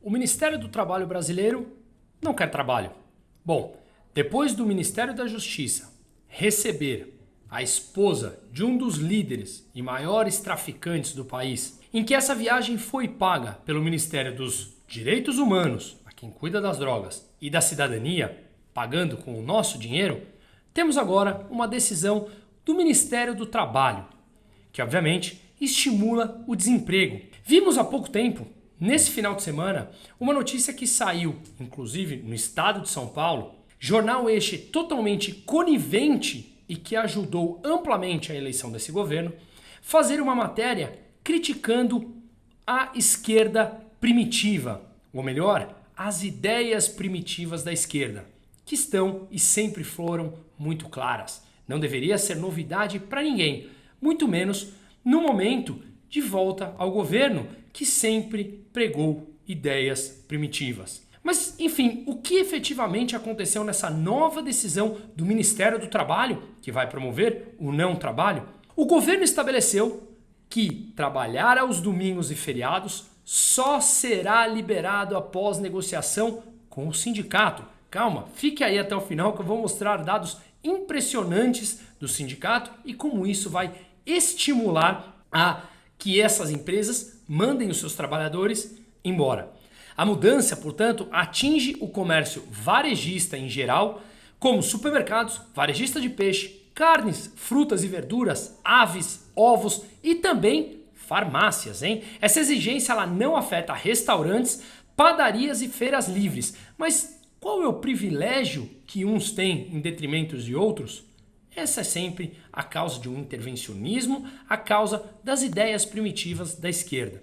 O Ministério do Trabalho brasileiro não quer trabalho. Bom, depois do Ministério da Justiça receber a esposa de um dos líderes e maiores traficantes do país, em que essa viagem foi paga pelo Ministério dos Direitos Humanos, a quem cuida das drogas, e da cidadania, pagando com o nosso dinheiro, temos agora uma decisão do Ministério do Trabalho, que obviamente estimula o desemprego. Vimos há pouco tempo, nesse final de semana, uma notícia que saiu, inclusive no estado de São Paulo, jornal este totalmente conivente e que ajudou amplamente a eleição desse governo, fazer uma matéria criticando a esquerda primitiva, ou melhor, as ideias primitivas da esquerda, que estão e sempre foram muito claras. Não deveria ser novidade para ninguém, muito menos no momento de volta ao governo que sempre pregou ideias primitivas. Mas, enfim, o que efetivamente aconteceu nessa nova decisão do Ministério do Trabalho, que vai promover o não trabalho? O governo estabeleceu que trabalhar aos domingos e feriados só será liberado após negociação com o sindicato. Calma, fique aí até o final que eu vou mostrar dados impressionantes do sindicato e como isso vai estimular a que essas empresas mandem os seus trabalhadores embora. A mudança, portanto, atinge o comércio varejista em geral, como supermercados, varejista de peixe, carnes, frutas e verduras, aves, ovos e também farmácias, hein? Essa exigência ela não afeta restaurantes, padarias e feiras livres. Mas qual é o privilégio que uns têm em detrimento de outros? Essa é sempre a causa de um intervencionismo, a causa das ideias primitivas da esquerda.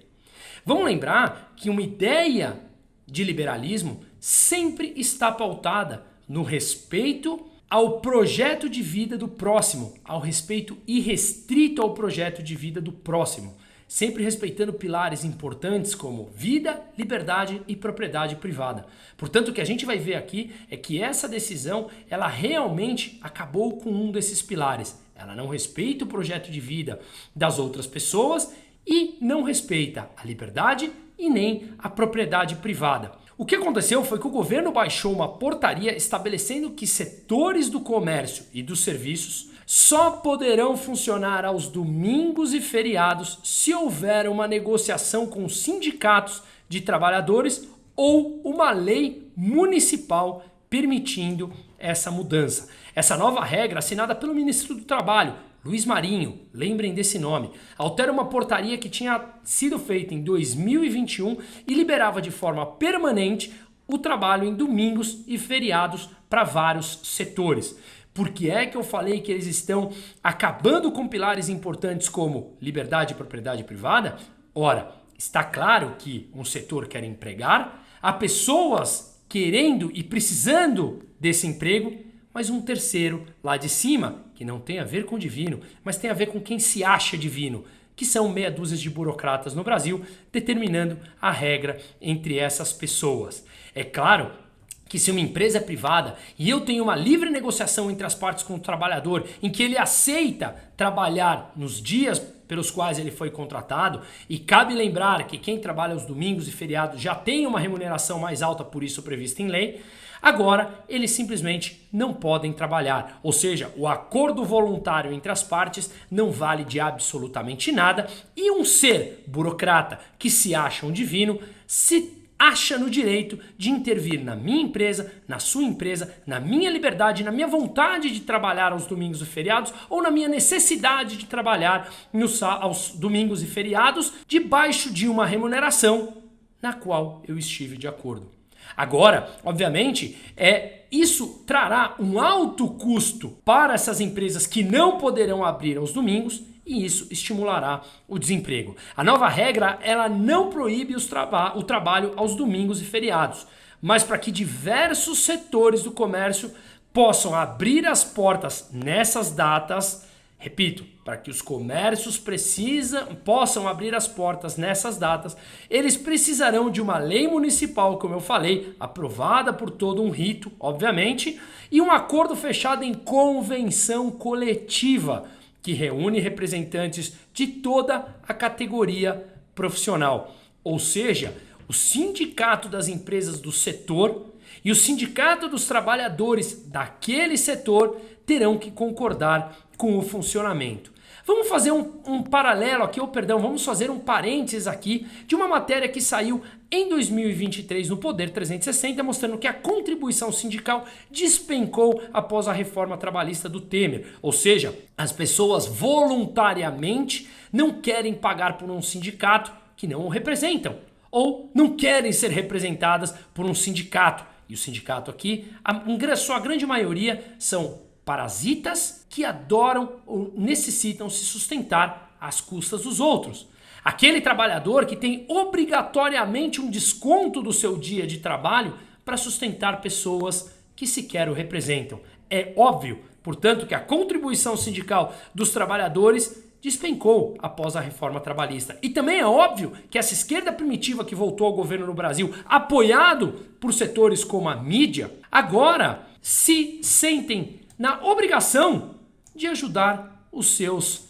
Vamos lembrar que uma ideia de liberalismo sempre está pautada no respeito ao projeto de vida do próximo, ao respeito irrestrito ao projeto de vida do próximo, sempre respeitando pilares importantes como vida, liberdade e propriedade privada. Portanto, o que a gente vai ver aqui é que essa decisão, ela realmente acabou com um desses pilares. Ela não respeita o projeto de vida das outras pessoas e não respeita a liberdade e nem a propriedade privada. O que aconteceu foi que o governo baixou uma portaria estabelecendo que setores do comércio e dos serviços só poderão funcionar aos domingos e feriados se houver uma negociação com sindicatos de trabalhadores ou uma lei municipal permitindo essa mudança. Essa nova regra, assinada pelo ministro do Trabalho, Luiz Marinho, lembrem desse nome, altera uma portaria que tinha sido feita em 2021 e liberava de forma permanente o trabalho em domingos e feriados para vários setores. Por que é que eu falei que eles estão acabando com pilares importantes como liberdade e propriedade privada? Ora, está claro que um setor quer empregar, há pessoas querendo e precisando desse emprego, mas um terceiro lá de cima, que não tem a ver com o divino, mas tem a ver com quem se acha divino, que são meia dúzia de burocratas no Brasil, determinando a regra entre essas pessoas. É claro que se uma empresa é privada e eu tenho uma livre negociação entre as partes com o trabalhador, em que ele aceita trabalhar nos dias pelos quais ele foi contratado, e cabe lembrar que quem trabalha aos domingos e feriados já tem uma remuneração mais alta, por isso prevista em lei, agora eles simplesmente não podem trabalhar. Ou seja, o acordo voluntário entre as partes não vale de absolutamente nada e um ser burocrata que se acha um divino se acha no direito de intervir na minha empresa, na sua empresa, na minha liberdade, na minha vontade de trabalhar aos domingos e feriados ou na minha necessidade de trabalhar aos domingos e feriados debaixo de uma remuneração na qual eu estive de acordo. Agora, obviamente, isso trará um alto custo para essas empresas que não poderão abrir aos domingos e isso estimulará o desemprego. A nova regra, ela não proíbe o trabalho aos domingos e feriados, mas para que diversos setores do comércio possam abrir as portas nessas datas, repito, para que os comércios possam abrir as portas nessas datas, eles precisarão de uma lei municipal, como eu falei, aprovada por todo um rito, obviamente, e um acordo fechado em convenção coletiva, que reúne representantes de toda a categoria profissional. Ou seja, o sindicato das empresas do setor e o sindicato dos trabalhadores daquele setor terão que concordar com o funcionamento. Vamos fazer um paralelo aqui, vamos fazer um parênteses aqui de uma matéria que saiu em 2023 no Poder 360, mostrando que a contribuição sindical despencou após a reforma trabalhista do Temer. Ou seja, as pessoas voluntariamente não querem pagar por um sindicato que não o representam, ou não querem ser representadas por um sindicato. E o sindicato aqui, sua grande maioria, são parasitas que adoram ou necessitam se sustentar às custas dos outros. Aquele trabalhador que tem obrigatoriamente um desconto do seu dia de trabalho para sustentar pessoas que sequer o representam. É óbvio, portanto, que a contribuição sindical dos trabalhadores despencou após a reforma trabalhista. E também é óbvio que essa esquerda primitiva que voltou ao governo no Brasil, apoiado por setores como a mídia, agora se sentem na obrigação de ajudar os seus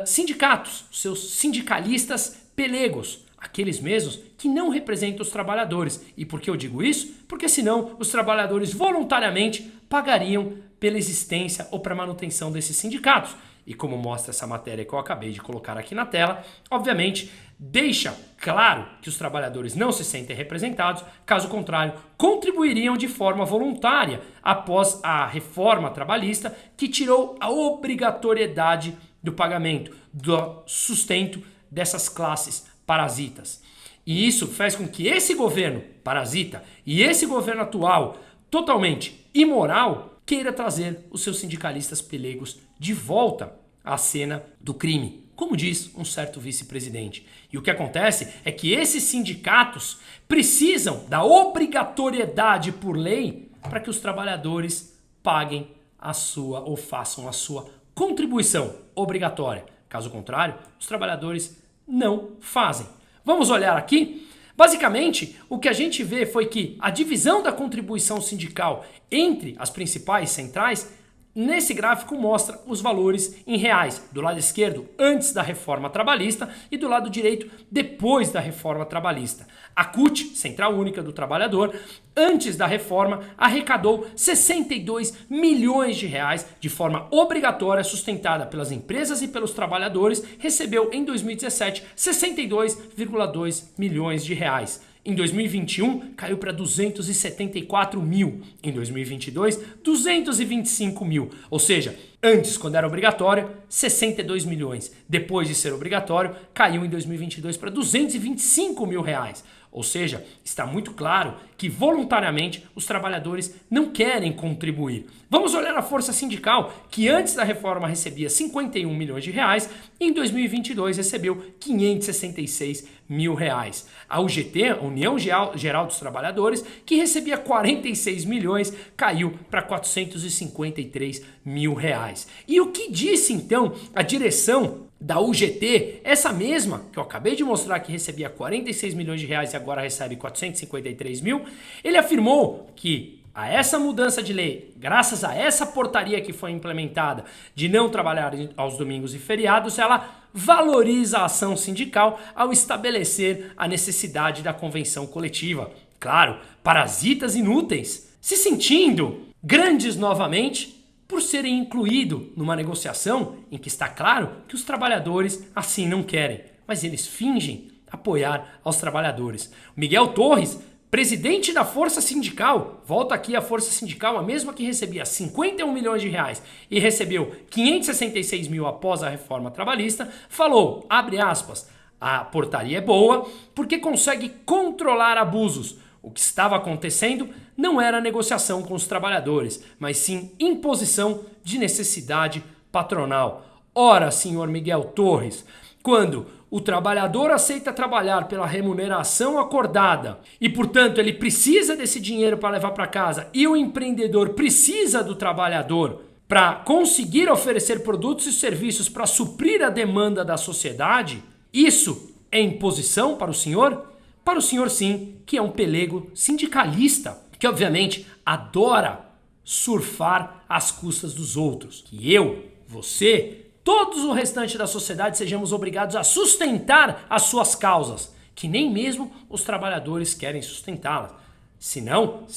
sindicatos, os seus sindicalistas pelegos, aqueles mesmos que não representam os trabalhadores. E por que eu digo isso? Porque senão os trabalhadores voluntariamente pagariam pela existência ou para manutenção desses sindicatos. E como mostra essa matéria que eu acabei de colocar aqui na tela, obviamente deixa claro que os trabalhadores não se sentem representados, caso contrário, contribuiriam de forma voluntária após a reforma trabalhista que tirou a obrigatoriedade do pagamento, do sustento dessas classes parasitas. E isso faz com que esse governo parasita e esse governo atual, totalmente imoral, queira trazer os seus sindicalistas pelegos de volta à cena do crime, como diz um certo vice-presidente. E o que acontece é que esses sindicatos precisam da obrigatoriedade por lei para que os trabalhadores paguem a sua ou façam a sua contribuição obrigatória. Caso contrário, os trabalhadores não fazem. Vamos olhar aqui? Basicamente, o que a gente vê foi que a divisão da contribuição sindical entre as principais centrais, nesse gráfico mostra os valores em reais. Do lado esquerdo, antes da reforma trabalhista, e do lado direito, depois da reforma trabalhista. A CUT, Central Única do Trabalhador, antes da reforma, arrecadou 62 milhões de reais de forma obrigatória, sustentada pelas empresas e pelos trabalhadores, recebeu em 2017 62,2 milhões de reais. Em 2021, caiu para 274 mil. Em 2022, 225 mil. Ou seja, antes, quando era obrigatório, 62 milhões. Depois de ser obrigatório, caiu em 2022 para 225 mil reais. Ou seja, está muito claro que voluntariamente os trabalhadores não querem contribuir. Vamos olhar a força sindical, que antes da reforma recebia 51 milhões de reais e em 2022 recebeu 566 mil reais. A UGT, a União Geral dos Trabalhadores, que recebia 46 milhões, caiu para 453 mil reais. E o que disse então a direção da UGT, essa mesma que eu acabei de mostrar que recebia 46 milhões de reais e agora recebe 453 mil, ele afirmou que a essa mudança de lei, graças a essa portaria que foi implementada de não trabalhar aos domingos e feriados, ela valoriza a ação sindical ao estabelecer a necessidade da convenção coletiva. Claro, parasitas inúteis, se sentindo grandes novamente, por serem incluídos numa negociação em que está claro que os trabalhadores assim não querem, mas eles fingem apoiar aos trabalhadores. Miguel Torres, presidente da Força Sindical, volta aqui a Força Sindical, a mesma que recebia 51 milhões de reais e recebeu 566 mil após a reforma trabalhista, falou, abre aspas, a portaria é boa porque consegue controlar abusos. O que estava acontecendo não era negociação com os trabalhadores, mas sim imposição de necessidade patronal. Ora, senhor Miguel Torres, quando o trabalhador aceita trabalhar pela remuneração acordada e, portanto, ele precisa desse dinheiro para levar para casa e o empreendedor precisa do trabalhador para conseguir oferecer produtos e serviços para suprir a demanda da sociedade, isso é imposição para o senhor? Para o senhor, sim, que é um pelego sindicalista, que obviamente adora surfar às custas dos outros. Que eu, você, todos o restante da sociedade sejamos obrigados a sustentar as suas causas. que nem mesmo os trabalhadores querem sustentá-las. Se não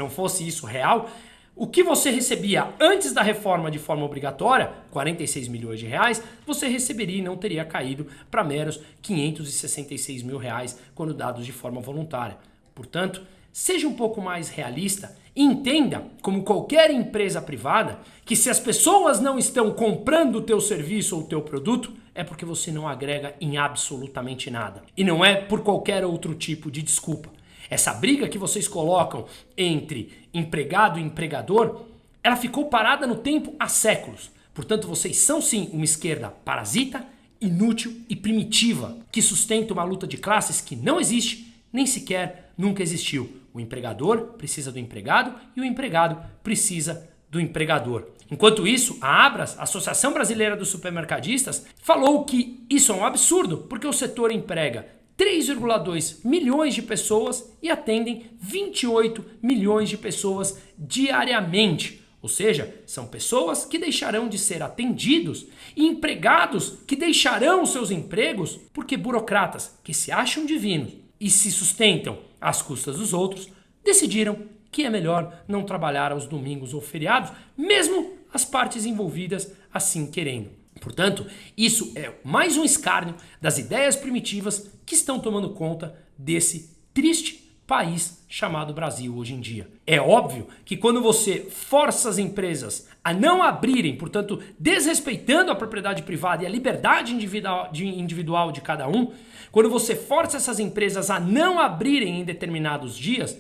fosse isso real, o que você recebia antes da reforma de forma obrigatória, 46 milhões de reais, você receberia e não teria caído para meros 566 mil reais quando dados de forma voluntária. Portanto, seja um pouco mais realista e entenda, como qualquer empresa privada, que se as pessoas não estão comprando o teu serviço ou o teu produto, é porque você não agrega em absolutamente nada. E não é por qualquer outro tipo de desculpa. Essa briga que vocês colocam entre empregado e empregador, ela ficou parada no tempo há séculos. Portanto, vocês são sim uma esquerda parasita, inútil e primitiva, que sustenta uma luta de classes que não existe, nem sequer nunca existiu. O empregador precisa do empregado e o empregado precisa do empregador. Enquanto isso, a Abras, a Associação Brasileira dos Supermercadistas, falou que isso é um absurdo, porque o setor emprega 3,2 milhões de pessoas e atendem 28 milhões de pessoas diariamente. Ou seja, são pessoas que deixarão de ser atendidos e empregados que deixarão seus empregos porque burocratas que se acham divinos e se sustentam às custas dos outros decidiram que é melhor não trabalhar aos domingos ou feriados, mesmo as partes envolvidas assim querendo. Portanto, isso é mais um escárnio das ideias primitivas que estão tomando conta desse triste país chamado Brasil hoje em dia. É óbvio que quando você força as empresas a não abrirem, portanto, desrespeitando a propriedade privada e a liberdade individual de cada um, quando você força essas empresas a não abrirem em determinados dias,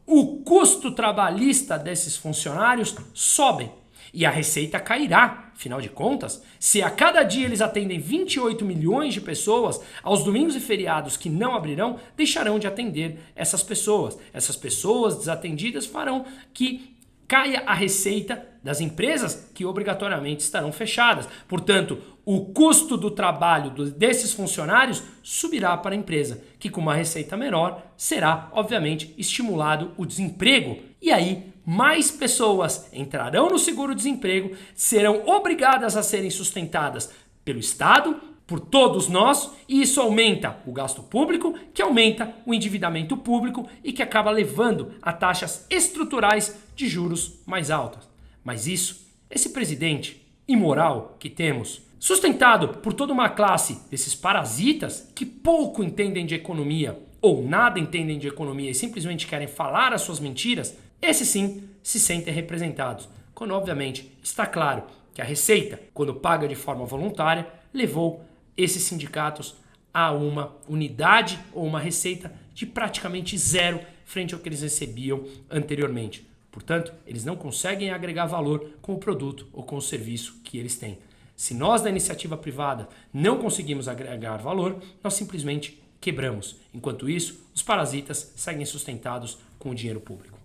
o custo trabalhista desses funcionários sobe. E a receita cairá. Afinal de contas, se a cada dia eles atendem 28 milhões de pessoas, aos domingos e feriados que não abrirão, deixarão de atender essas pessoas. Essas pessoas desatendidas farão que caia a receita das empresas que obrigatoriamente estarão fechadas. Portanto, o custo do trabalho desses funcionários subirá para a empresa, que com uma receita menor será, obviamente, estimulado o desemprego. E aí, mais pessoas entrarão no seguro-desemprego, serão obrigadas a serem sustentadas pelo Estado, por todos nós, e isso aumenta o gasto público, que aumenta o endividamento público e que acaba levando a taxas estruturais de juros mais altas. Mas esse presidente imoral que temos, sustentado por toda uma classe desses parasitas que pouco entendem de economia ou nada entendem de economia e simplesmente querem falar as suas mentiras, esses sim se sentem representados, quando obviamente está claro que a Receita, quando paga de forma voluntária, levou esses sindicatos a uma unidade ou uma receita de praticamente zero frente ao que eles recebiam anteriormente. Portanto, eles não conseguem agregar valor com o produto ou com o serviço que eles têm. Se nós da iniciativa privada não conseguimos agregar valor, nós simplesmente quebramos. Enquanto isso, os parasitas seguem sustentados com o dinheiro público.